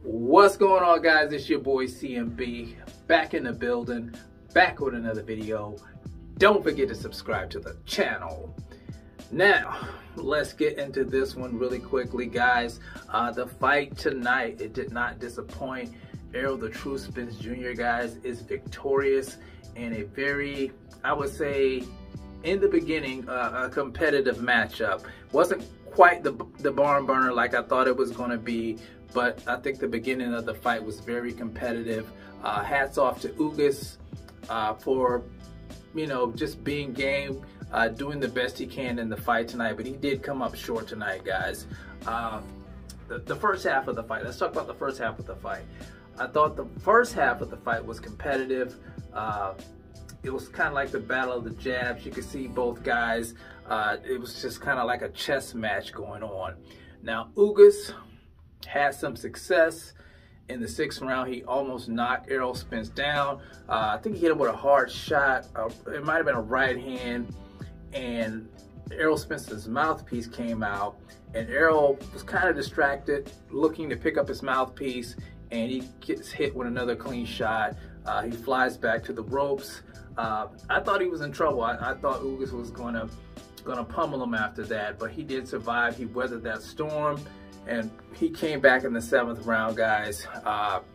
What's going on, guys? It's your boy CMB, back in the building, back with another video. Don't forget to subscribe to the channel. Now, let's get into this one really quickly, guys. The fight tonight, it did not disappoint. Errol, the true Spence Jr., guys, is victorious in a very, I would say, in the beginning, a competitive matchup. Wasn't quite the barn burner like I thought it was going to be, but I think the beginning of the fight was very competitive. Hats off to Ugas for, you know, just being game, doing the best he can in the fight tonight, but he did come up short tonight, guys. The first half of the fight, let's talk about the first half of the fight. I thought the first half of the fight was competitive. It was kind of like the battle of the jabs. You could see both guys. It was just kind of like a chess match going on. Now, Ugas had some success in the 6th round. He almost knocked Errol Spence down. I think he hit him with a hard shot. It might have been a right hand, and Errol Spence's mouthpiece came out, and Errol was kind of distracted, looking to pick up his mouthpiece, and he gets hit with another clean shot. He flies back to the ropes. I thought he was in trouble. I thought Ugas was gonna pummel him after that, but he did survive. He weathered that storm, and he came back in the 7th round, guys,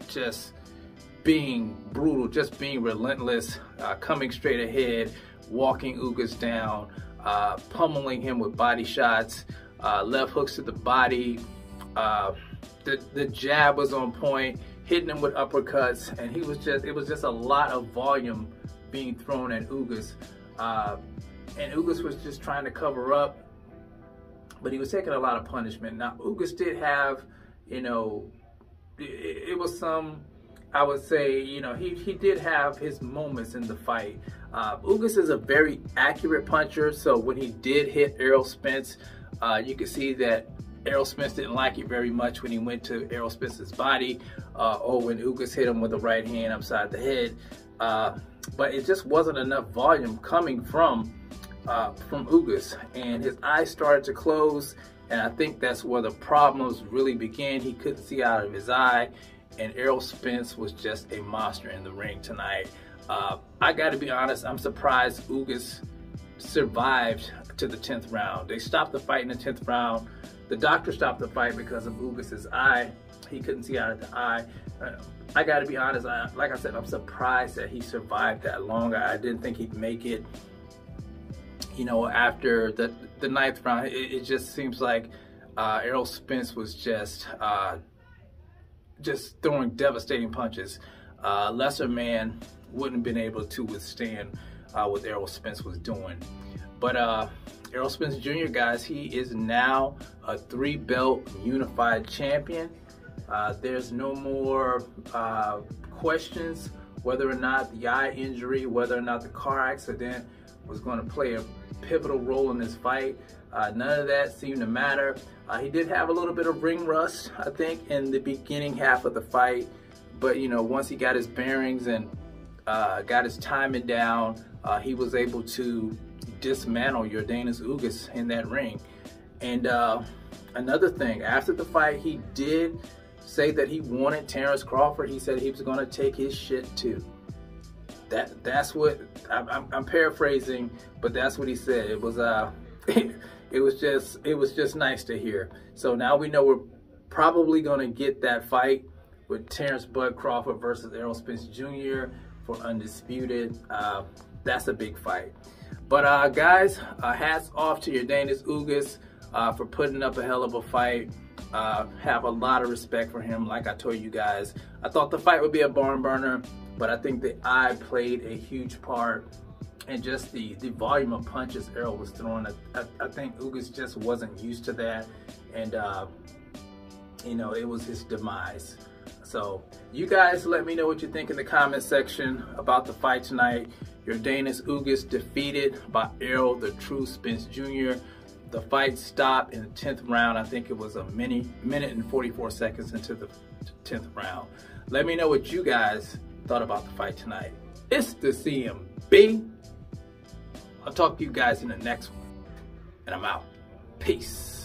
just being brutal, just being relentless, coming straight ahead, walking Ugas down, pummeling him with body shots, left hooks to the body. The jab was on point, hitting him with uppercuts, and it was just a lot of volume being thrown at Ugas. And Ugas was just trying to cover up, but he was taking a lot of punishment. Now, Ugas did have, you know, it was some, I would say, you know, he did have his moments in the fight. Ugas is a very accurate puncher, so when he did hit Errol Spence, you could see that Errol Spence didn't like it very much when he went to Errol Spence's body, or when Ugas hit him with the right hand upside the head. But it just wasn't enough volume coming from Ugas, and his eyes started to close, and I think that's where the problems really began. He couldn't see out of his eye, and Errol Spence was just a monster in the ring tonight. I got to be honest, I'm surprised Ugas survived to the 10th round. They stopped the fight in the 10th round. The doctor stopped the fight because of Ugas's eye. He couldn't see out of the eye. I got to be honest, like I said, I'm surprised that he survived that long. I didn't think he'd make it. You know, after the 9th round, it just seems like Errol Spence was just throwing devastating punches. Lesser man wouldn't have been able to withstand what Errol Spence was doing. But Errol Spence Jr., guys, he is now a 3-belt unified champion. There's no more questions whether or not the eye injury, whether or not the car accident was going to play a pivotal role in this fight. None of that seemed to matter. He did have a little bit of ring rust, I think, in the beginning half of the fight, but you know, once he got his bearings and got his timing down, he was able to dismantle Yordenis Ugas in that ring. And another thing, after the fight, he did say that he wanted Terrence Crawford. He said he was going to take his shit too. That's what I'm paraphrasing, but that's what he said. It was it was just nice to hear. So now we know we're probably going to get that fight with Terrence Bud Crawford versus Errol Spence Jr. for Undisputed. That's a big fight. But guys, hats off to Yordenis Ugas for putting up a hell of a fight. Have a lot of respect for him. Like I told you guys, I thought the fight would be a barn burner, but I think the eye played a huge part, and just the volume of punches Errol was throwing. I think Ugas just wasn't used to that, and you know, it was his demise. So you guys let me know what you think in the comment section about the fight tonight. Yordenis Ugas defeated by Errol, the true Spence Jr. The fight stopped in the 10th round. I think it was a minute and 44 seconds into the 10th round. Let me know what you guys thought about the fight tonight. It's the CMB. I'll talk to you guys in the next one, and I'm out. Peace.